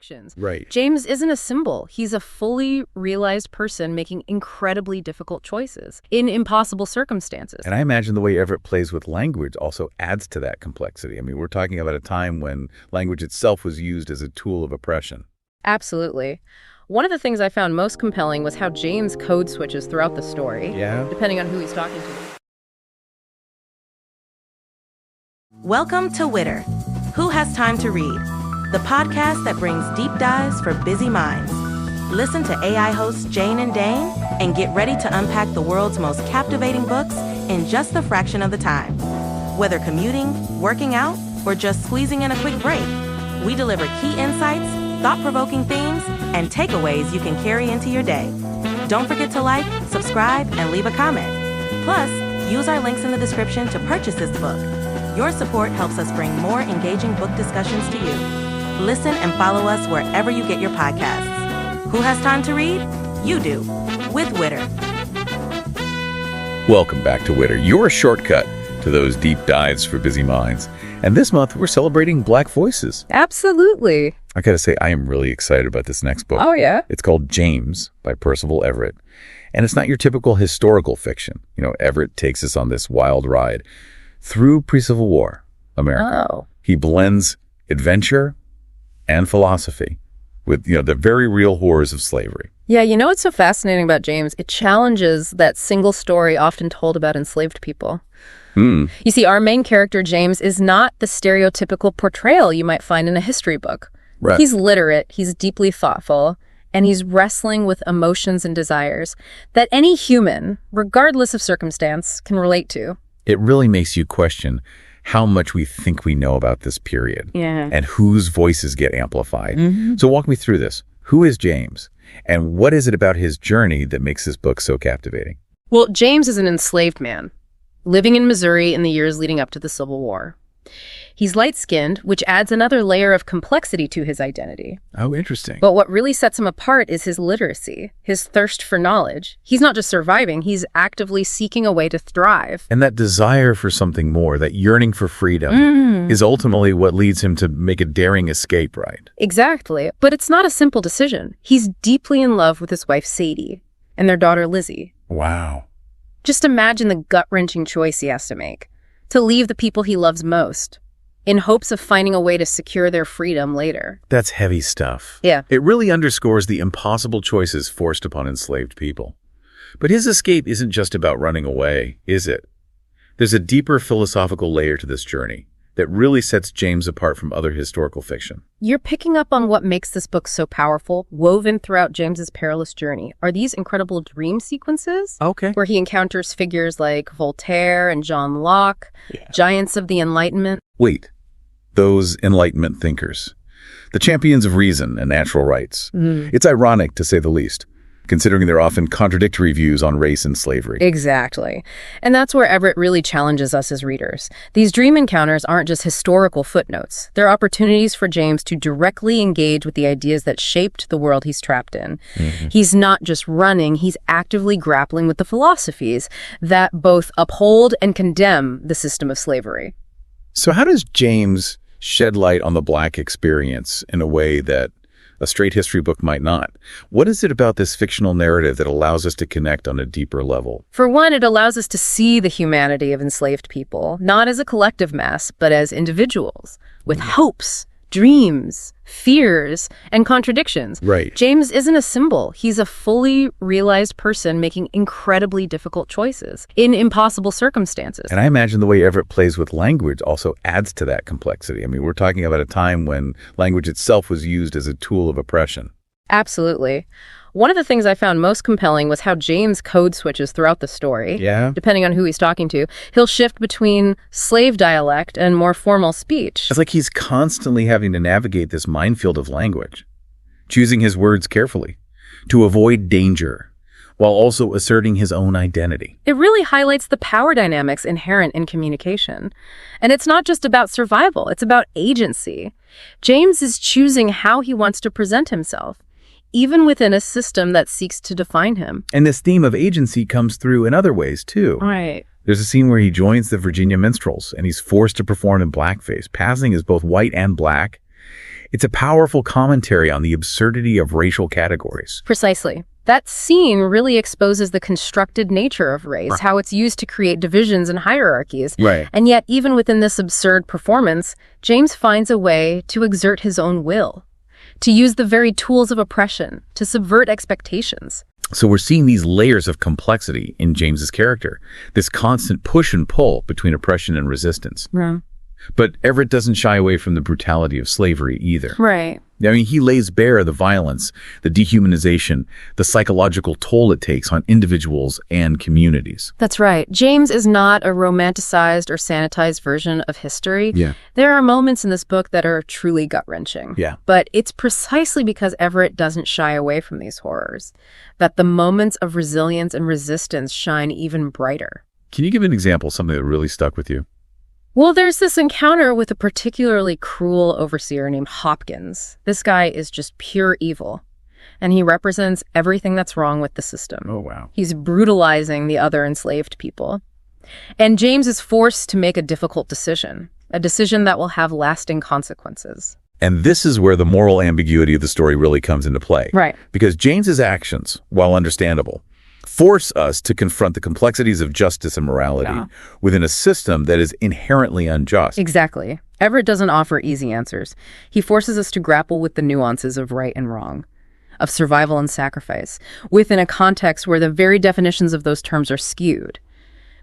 contradictions. Right. James isn't a symbol. He's a fully realized person making incredibly difficult choices in impossible circumstances. And I imagine the way Everett plays with language also adds to that complexity. I mean, we're talking about a time when language itself was used as a tool of oppression. Absolutely. One of the things I found most compelling was how James code switches throughout the story, depending on who he's talking to. Welcome to Witter. Who Has Time to Read? The podcast that brings deep dives for busy minds. Listen to AI hosts Jane and Dane and get ready to unpack the world's most captivating books in just a fraction of the time. Whether commuting, working out, or just squeezing in a quick break, we deliver key insights, thought-provoking themes, and takeaways you can carry into your day. Don't forget to like, subscribe, and leave a comment. Plus, use our links in the description to purchase this book. Your support helps us bring more engaging book discussions to you. Listen and follow us wherever you get your podcasts. Who has time to read? You do, with Witter. Welcome back to Witter, your shortcut to those deep dives for busy minds. And this month, we're celebrating Black voices. Absolutely. I gotta say, I am really excited about this next book. Oh, yeah? It's called James by Percival Everett. And it's not your typical historical fiction. You know, Everett takes us on this wild ride through pre-Civil War America. Oh. He blends adventure and philosophy with, the very real horrors of slavery. Yeah, you know what's so fascinating about James? It challenges that single story often told about enslaved people. You see, our main character, James, is not the stereotypical portrayal you might find in a history book. Right. He's literate, he's deeply thoughtful, and he's wrestling with emotions and desires that any human, regardless of circumstance, can relate to. It really makes you question how much we think we know about this period and whose voices get amplified. So walk me through this. Who is James? And what is it about his journey that makes this book so captivating? Well, James is an enslaved man living in Missouri in the years leading up to the Civil War. He's light-skinned, which adds another layer of complexity to his identity. Oh, interesting. But what really sets him apart is his literacy, his thirst for knowledge. He's not just surviving, he's actively seeking a way to thrive. And that desire for something more, that yearning for freedom, is ultimately what leads him to make a daring escape, right? Exactly. But it's not a simple decision. He's deeply in love with his wife, Sadie, and their daughter, Lizzie. Wow. Just imagine the gut-wrenching choice he has to make, to leave the people he loves most, in hopes of finding a way to secure their freedom later. That's heavy stuff. Yeah. It really underscores the impossible choices forced upon enslaved people. But his escape isn't just about running away, is it? There's a deeper philosophical layer to this journey that really sets James apart from other historical fiction. You're picking up on what makes this book so powerful. Woven throughout James's perilous journey are these incredible dream sequences where he encounters figures like Voltaire and John Locke, giants of the Enlightenment. Wait, those Enlightenment thinkers, the champions of reason and natural rights. It's ironic, to say the least, considering their often contradictory views on race and slavery. Exactly. And that's where Everett really challenges us as readers. These dream encounters aren't just historical footnotes. They're opportunities for James to directly engage with the ideas that shaped the world he's trapped in. He's not just running, he's actively grappling with the philosophies that both uphold and condemn the system of slavery. So how does James shed light on the Black experience in a way that a straight history book might not? What is it about this fictional narrative that allows us to connect on a deeper level? For one, it allows us to see the humanity of enslaved people, not as a collective mass, but as individuals with hopes, dreams, fears, and contradictions. Right. James isn't a symbol. He's a fully realized person making incredibly difficult choices in impossible circumstances. And I imagine the way Everett plays with language also adds to that complexity. I mean, we're talking about a time when language itself was used as a tool of oppression. Absolutely. One of the things I found most compelling was how James code switches throughout the story. Depending on who he's talking to. He'll shift between slave dialect and more formal speech. It's like he's constantly having to navigate this minefield of language, choosing his words carefully to avoid danger while also asserting his own identity. It really highlights the power dynamics inherent in communication. And it's not just about survival, it's about agency. James is choosing how he wants to present himself, even within a system that seeks to define him. And this theme of agency comes through in other ways, too. Right. There's a scene where he joins the Virginia minstrels, and he's forced to perform in blackface, passing as both white and black. It's a powerful commentary on the absurdity of racial categories. Precisely. That scene really exposes the constructed nature of race, how it's used to create divisions and hierarchies. Right. And yet, even within this absurd performance, James finds a way to exert his own will, to use the very tools of oppression, to subvert expectations. So we're seeing these layers of complexity in James's character, this constant push and pull between oppression and resistance. Yeah. But Everett doesn't shy away from the brutality of slavery either. Right. I mean, he lays bare the violence, the dehumanization, the psychological toll it takes on individuals and communities. That's right. James is not a romanticized or sanitized version of history. Yeah. There are moments in this book that are truly gut-wrenching. Yeah. But it's precisely because Everett doesn't shy away from these horrors that the moments of resilience and resistance shine even brighter. Can you give an example of something that really stuck with you? Well, there's this encounter with a particularly cruel overseer named Hopkins. This guy is just pure evil, and he represents everything that's wrong with the system. Oh, wow. He's brutalizing the other enslaved people. And James is forced to make a difficult decision, a decision that will have lasting consequences. And this is where the moral ambiguity of the story really comes into play. Right. Because James's actions, while understandable, force us to confront the complexities of justice and morality within a system that is inherently unjust. Exactly. Everett doesn't offer easy answers. He forces us to grapple with the nuances of right and wrong, of survival and sacrifice, within a context where the very definitions of those terms are skewed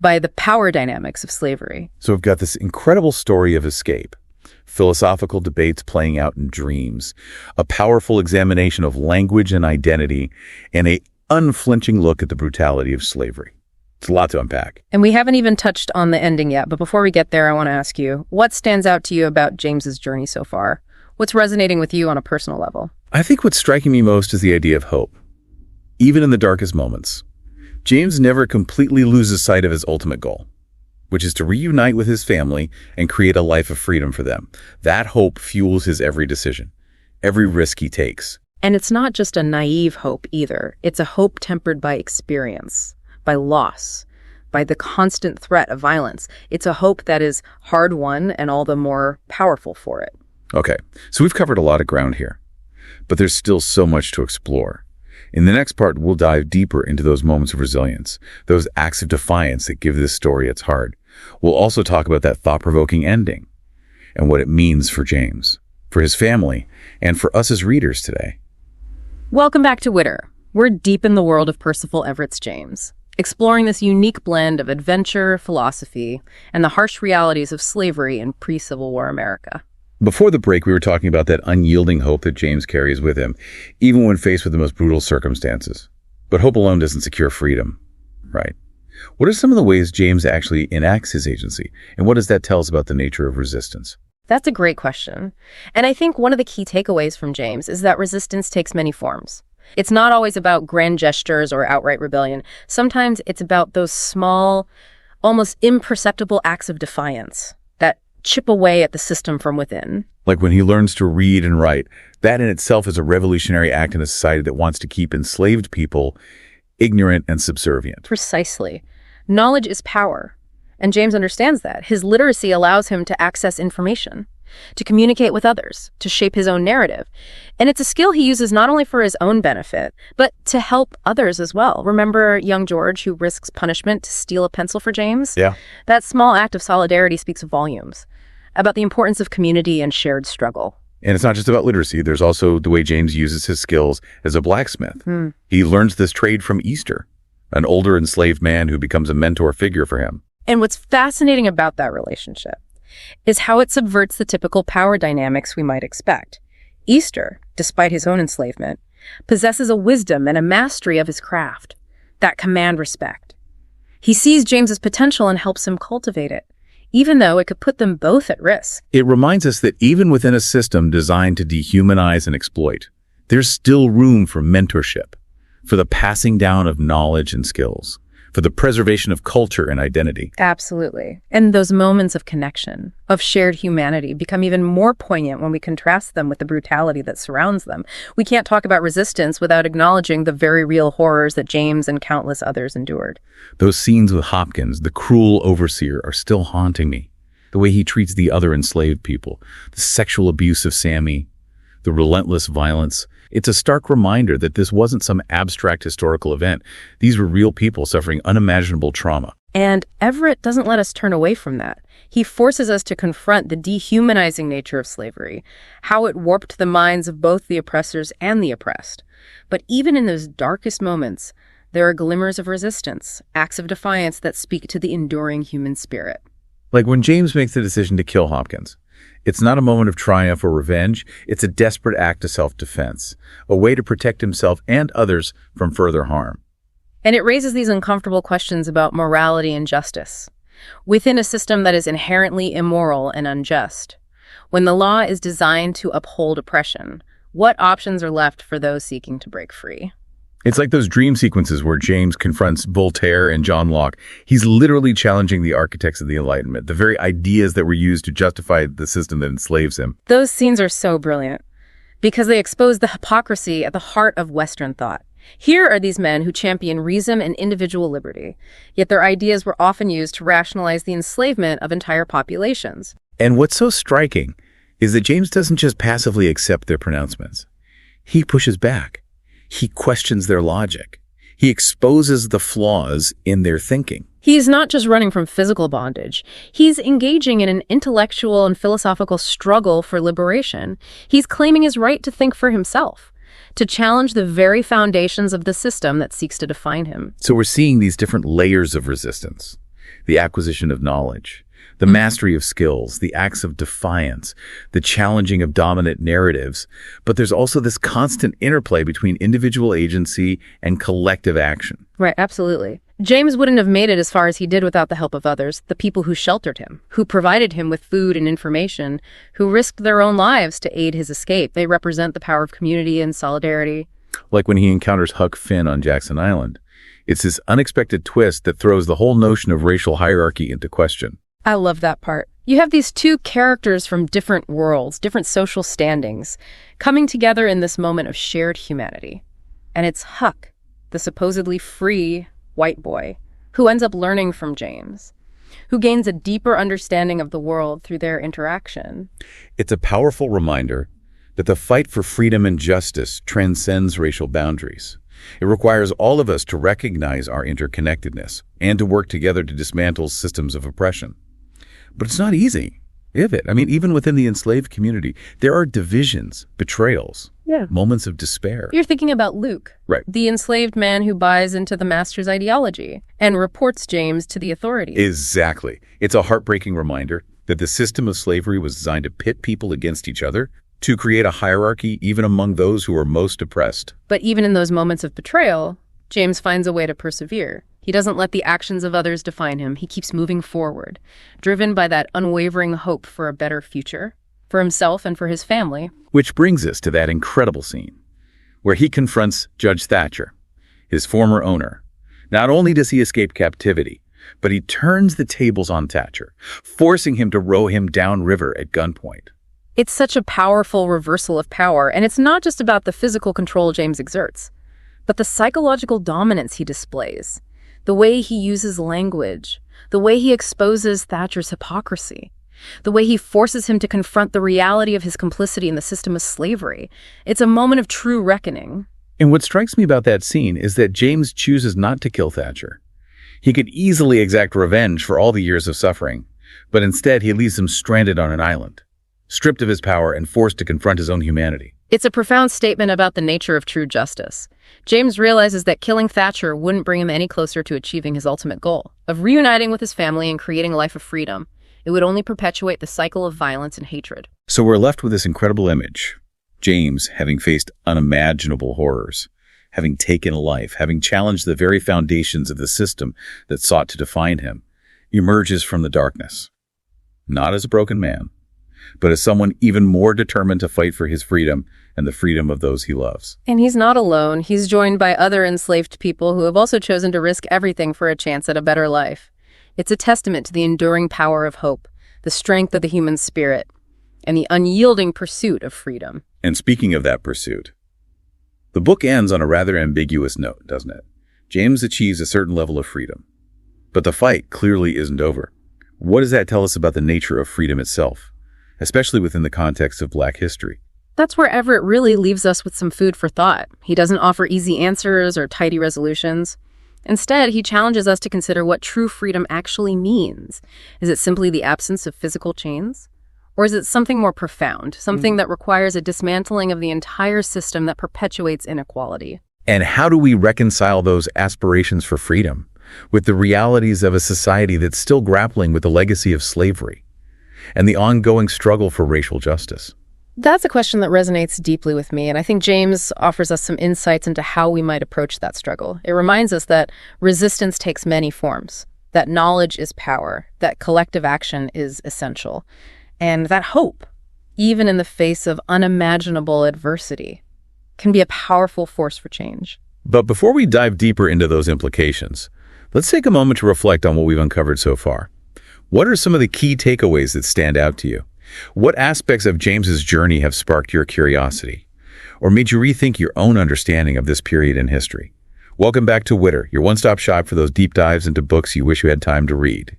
by the power dynamics of slavery. So we've got this incredible story of escape, philosophical debates playing out in dreams, a powerful examination of language and identity, and a unflinching look at the brutality of slavery. It's a lot to unpack. And we haven't even touched on the ending yet, but before we get there, I want to ask you, what stands out to you about James's journey so far? What's resonating with you on a personal level? I think what's striking me most is the idea of hope. Even in the darkest moments, James never completely loses sight of his ultimate goal, which is to reunite with his family and create a life of freedom for them. That hope fuels his every decision, every risk he takes. And it's not just a naive hope either. It's a hope tempered by experience, by loss, by the constant threat of violence. It's a hope that is hard-won and all the more powerful for it. Okay, so we've covered a lot of ground here, but there's still so much to explore. In the next part, we'll dive deeper into those moments of resilience, those acts of defiance that give this story its heart. We'll also talk about that thought-provoking ending and what it means for James, for his family, and for us as readers today. Welcome back to Witter. We're deep in the world of Percival Everett's James, exploring this unique blend of adventure, philosophy, and the harsh realities of slavery in pre-Civil War America. Before the break, we were talking about that unyielding hope that James carries with him, even when faced with the most brutal circumstances. But hope alone doesn't secure freedom, right? What are some of the ways James actually enacts his agency, and what does that tell us about the nature of resistance? That's a great question. And I think one of the key takeaways from James is that resistance takes many forms. It's not always about grand gestures or outright rebellion. Sometimes it's about those small, almost imperceptible acts of defiance that chip away at the system from within. Like when he learns to read and write, that in itself is a revolutionary act in a society that wants to keep enslaved people ignorant and subservient. Precisely. Knowledge is power. And James understands that. His literacy allows him to access information, to communicate with others, to shape his own narrative. And it's a skill he uses not only for his own benefit, but to help others as well. Remember young George, who risks punishment to steal a pencil for James? Yeah. That small act of solidarity speaks volumes about the importance of community and shared struggle. And it's not just about literacy. There's also the way James uses his skills as a blacksmith. He learns this trade from Easter, an older enslaved man who becomes a mentor figure for him. And what's fascinating about that relationship is how it subverts the typical power dynamics we might expect. Easter, despite his own enslavement, possesses a wisdom and a mastery of his craft that command respect. He sees James's potential and helps him cultivate it, even though it could put them both at risk. It reminds us that even within a system designed to dehumanize and exploit, there's still room for mentorship, for the passing down of knowledge and skills, for the preservation of culture and identity. Absolutely. And those moments of connection, of shared humanity, become even more poignant when we contrast them with the brutality that surrounds them. We can't talk about resistance without acknowledging the very real horrors that James and countless others endured. Those scenes with Hopkins, the cruel overseer, are still haunting me. The way he treats the other enslaved people, the sexual abuse of Sammy, the relentless violence. It's a stark reminder that this wasn't some abstract historical event. These were real people suffering unimaginable trauma. And Everett doesn't let us turn away from that. He forces us to confront the dehumanizing nature of slavery, how it warped the minds of both the oppressors and the oppressed. But even in those darkest moments, there are glimmers of resistance, acts of defiance that speak to the enduring human spirit. Like when James makes the decision to kill Hopkins. It's not a moment of triumph or revenge. It's a desperate act of self-defense, a way to protect himself and others from further harm. And it raises these uncomfortable questions about morality and justice. Within a system that is inherently immoral and unjust, when the law is designed to uphold oppression, what options are left for those seeking to break free? It's like those dream sequences where James confronts Voltaire and John Locke. He's literally challenging the architects of the Enlightenment, the very ideas that were used to justify the system that enslaves him. Those scenes are so brilliant because they expose the hypocrisy at the heart of Western thought. Here are these men who champion reason and individual liberty, yet their ideas were often used to rationalize the enslavement of entire populations. And what's so striking is that James doesn't just passively accept their pronouncements. He pushes back. He questions their logic. He exposes the flaws in their thinking. He's not just running from physical bondage. He's engaging in an intellectual and philosophical struggle for liberation. He's claiming his right to think for himself, to challenge the very foundations of the system that seeks to define him. So we're seeing these different layers of resistance, the acquisition of knowledge, the mastery of skills, the acts of defiance, the challenging of dominant narratives. But there's also this constant interplay between individual agency and collective action. Right, absolutely. James wouldn't have made it as far as he did without the help of others, the people who sheltered him, who provided him with food and information, who risked their own lives to aid his escape. They represent the power of community and solidarity. Like when he encounters Huck Finn on Jackson Island. It's this unexpected twist that throws the whole notion of racial hierarchy into question. I love that part. You have these two characters from different worlds, different social standings, coming together in this moment of shared humanity. And it's Huck, the supposedly free white boy, who ends up learning from James, who gains a deeper understanding of the world through their interaction. It's a powerful reminder that the fight for freedom and justice transcends racial boundaries. It requires all of us to recognize our interconnectedness and to work together to dismantle systems of oppression. But it's not easy, is it? I mean, even within the enslaved community, there are divisions, betrayals, moments of despair. You're thinking about Luke, right? The enslaved man who buys into the master's ideology and reports James to the authorities. Exactly. It's a heartbreaking reminder that the system of slavery was designed to pit people against each other, to create a hierarchy even among those who are most oppressed. But even in those moments of betrayal, James finds a way to persevere. He doesn't let the actions of others define him. He keeps moving forward, driven by that unwavering hope for a better future, for himself and for his family. Which brings us to that incredible scene where he confronts Judge Thatcher, his former owner. Not only does he escape captivity, but he turns the tables on Thatcher, forcing him to row him downriver at gunpoint. It's such a powerful reversal of power, and it's not just about the physical control James exerts, but the psychological dominance he displays. The way he uses language, the way he exposes Thatcher's hypocrisy, the way he forces him to confront the reality of his complicity in the system of slavery. It's a moment of true reckoning. And what strikes me about that scene is that James chooses not to kill Thatcher. He could easily exact revenge for all the years of suffering, but instead he leaves him stranded on an island, stripped of his power and forced to confront his own humanity. It's a profound statement about the nature of true justice. James realizes that killing Thatcher wouldn't bring him any closer to achieving his ultimate goal, of reuniting with his family and creating a life of freedom. It would only perpetuate the cycle of violence and hatred. So we're left with this incredible image. James, having faced unimaginable horrors, having taken a life, having challenged the very foundations of the system that sought to define him, emerges from the darkness. Not as a broken man, but as someone even more determined to fight for his freedom and the freedom of those he loves. And he's not alone. He's joined by other enslaved people who have also chosen to risk everything for a chance at a better life. It's a testament to the enduring power of hope, the strength of the human spirit, and the unyielding pursuit of freedom. And speaking of that pursuit, the book ends on a rather ambiguous note, doesn't it? James achieves a certain level of freedom, but the fight clearly isn't over. What does that tell us about the nature of freedom itself, especially within the context of Black history? That's where Everett really leaves us with some food for thought. He doesn't offer easy answers or tidy resolutions. Instead, he challenges us to consider what true freedom actually means. Is it simply the absence of physical chains? Or is it something more profound, something that requires a dismantling of the entire system that perpetuates inequality? And how do we reconcile those aspirations for freedom with the realities of a society that's still grappling with the legacy of slavery and the ongoing struggle for racial justice? That's a question that resonates deeply with me, and I think James offers us some insights into how we might approach that struggle. It reminds us that resistance takes many forms, that knowledge is power, that collective action is essential, and that hope, even in the face of unimaginable adversity, can be a powerful force for change. But before we dive deeper into those implications, let's take a moment to reflect on what we've uncovered so far. What are some of the key takeaways that stand out to you? What aspects of James's journey have sparked your curiosity or made you rethink your own understanding of this period in history? Welcome back to Witter, your one-stop shop for those deep dives into books you wish you had time to read.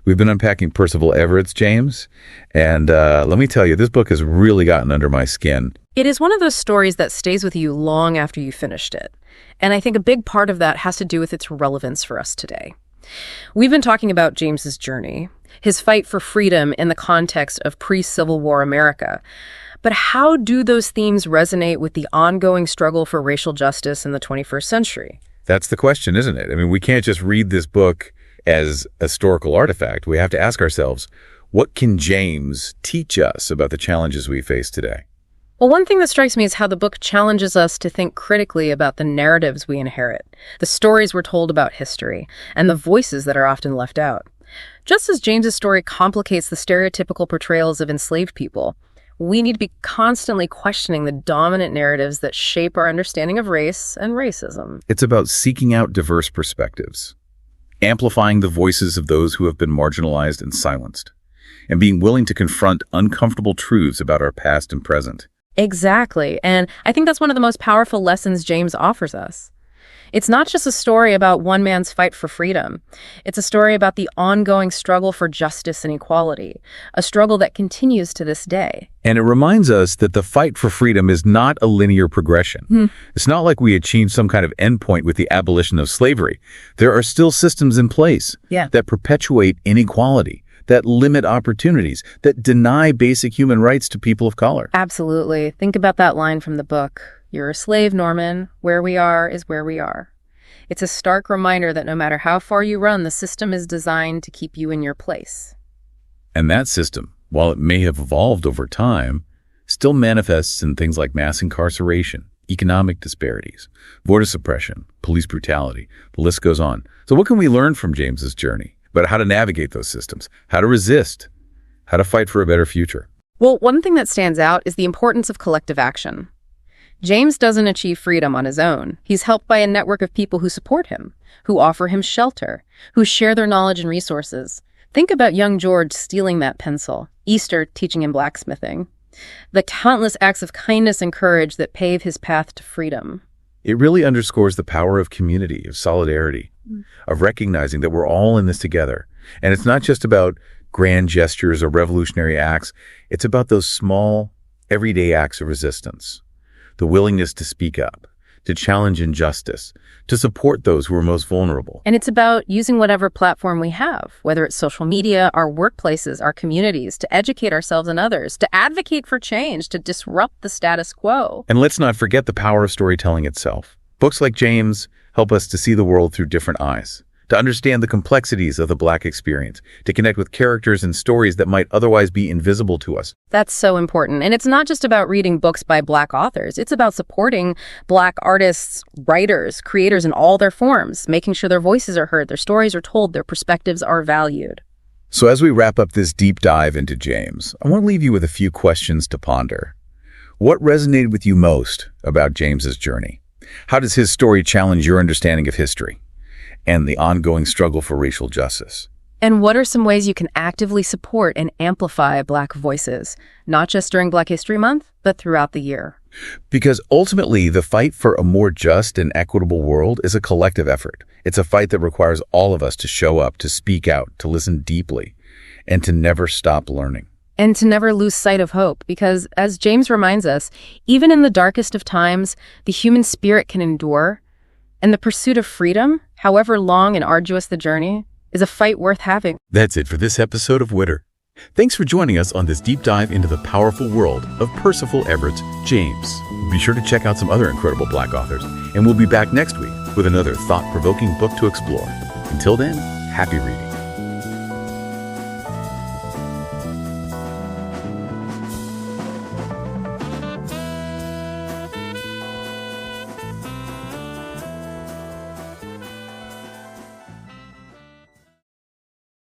We've been unpacking Percival Everett's James, and let me tell you, this book has really gotten under my skin. It is one of those stories that stays with you long after you finished it. And I think a big part of that has to do with its relevance for us today. We've been talking about James's journey, his fight for freedom in the context of pre-Civil War America. But how do those themes resonate with the ongoing struggle for racial justice in the 21st century? That's the question, isn't it? I mean, we can't just read this book as a historical artifact. We have to ask ourselves, what can James teach us about the challenges we face today? Well, one thing that strikes me is how the book challenges us to think critically about the narratives we inherit, the stories we're told about history, and the voices that are often left out. Just as James's story complicates the stereotypical portrayals of enslaved people, we need to be constantly questioning the dominant narratives that shape our understanding of race and racism. It's about seeking out diverse perspectives, amplifying the voices of those who have been marginalized and silenced, and being willing to confront uncomfortable truths about our past and present. Exactly, and I think that's one of the most powerful lessons James offers us. It's not just a story about one man's fight for freedom. It's a story about the ongoing struggle for justice and equality, a struggle that continues to this day. And it reminds us that the fight for freedom is not a linear progression. It's not like we achieved some kind of endpoint with the abolition of slavery. There are still systems in place that perpetuate inequality, that limit opportunities, that deny basic human rights to people of color. Absolutely. Think about that line from the book. You're a slave, Norman. Where we are is where we are. It's a stark reminder that no matter how far you run, the system is designed to keep you in your place. And that system, while it may have evolved over time, still manifests in things like mass incarceration, economic disparities, voter suppression, police brutality. The list goes on. So what can we learn from James's journey about how to navigate those systems, how to resist, how to fight for a better future? Well, one thing that stands out is the importance of collective action. James doesn't achieve freedom on his own. He's helped by a network of people who support him, who offer him shelter, who share their knowledge and resources. Think about young George stealing that pencil, Easter teaching him blacksmithing, the countless acts of kindness and courage that pave his path to freedom. It really underscores the power of community, of solidarity, of recognizing that we're all in this together. And it's not just about grand gestures or revolutionary acts. It's about those small, everyday acts of resistance. The willingness to speak up, to challenge injustice, to support those who are most vulnerable. And it's about using whatever platform we have, whether it's social media, our workplaces, our communities, to educate ourselves and others, to advocate for change, to disrupt the status quo. And let's not forget the power of storytelling itself. Books like James help us to see the world through different eyes, to understand the complexities of the Black experience, to connect with characters and stories that might otherwise be invisible to us. That's so important. And it's not just about reading books by Black authors. It's about supporting Black artists, writers, creators in all their forms, making sure their voices are heard, their stories are told, their perspectives are valued. So as we wrap up this deep dive into James, I want to leave you with a few questions to ponder. What resonated with you most about James's journey? How does his story challenge your understanding of history and the ongoing struggle for racial justice? And what are some ways you can actively support and amplify Black voices, not just during Black History Month, but throughout the year? Because ultimately, the fight for a more just and equitable world is a collective effort. It's a fight that requires all of us to show up, to speak out, to listen deeply, and to never stop learning. And to never lose sight of hope, because as James reminds us, even in the darkest of times, the human spirit can endure, and the pursuit of freedom, however long and arduous the journey, is a fight worth having. That's it for this episode of Witter. Thanks for joining us on this deep dive into the powerful world of Percival Everett's James. Be sure to check out some other incredible Black authors, and we'll be back next week with another thought-provoking book to explore. Until then, happy reading.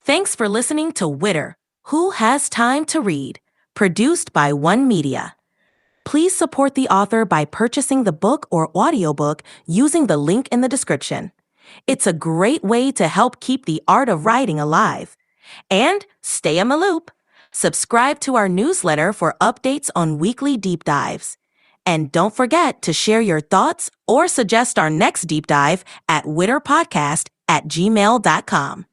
Thanks for listening to Witter, Who Has Time to Read, produced by One Media. Please support the author by purchasing the book or audiobook using the link in the description. It's a great way to help keep the art of writing alive. And stay in the loop. Subscribe to our newsletter for updates on weekly deep dives. And don't forget to share your thoughts or suggest our next deep dive at witterpodcast@gmail.com.